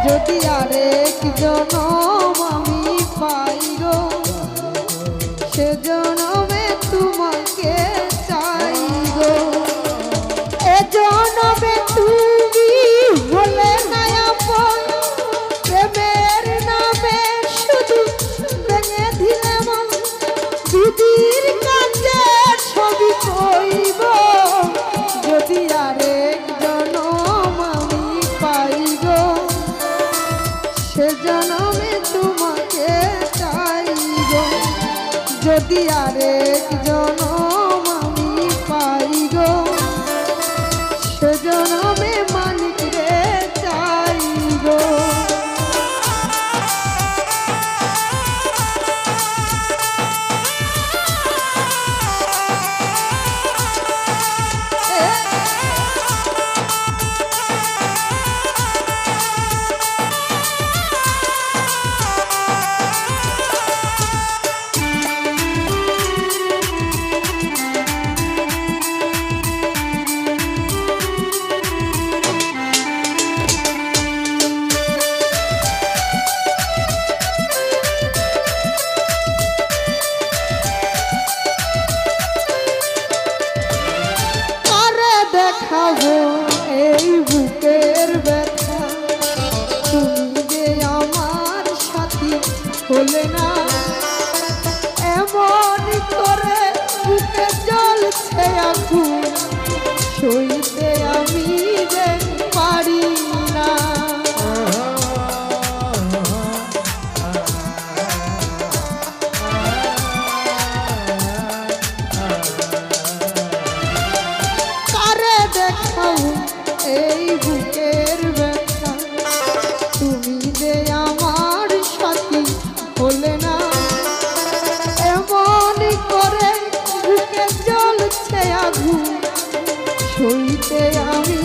যদি আরেক জনম আমি পাই গো, সে জনমে তোমাকে চাই গো। এ জনমে তুমি হলে না আপন, প্রেমের নামে শুধু ভেঙে দিলে মন। দিদির কাছে ছবি কইব, যদি আরেক জনম আমি পাই গো, সে জনমে তোমাকে চাই গো। যদি আরেক জনম আমি পাই গো, সে জনমে মানিক রে চাই গো। দেখাবো এই বুকের ব্যথা, তুমি যে আমার সাথী হলে না। এমন করে বুকে জ্বলছে আগুন, সইতে আমি যে পারি না। এই বুকের ব্যথা, তুমি যে আমার সাথী হলে না। এমন করে বুকে জ্বলছে আগুন, সইতে আমি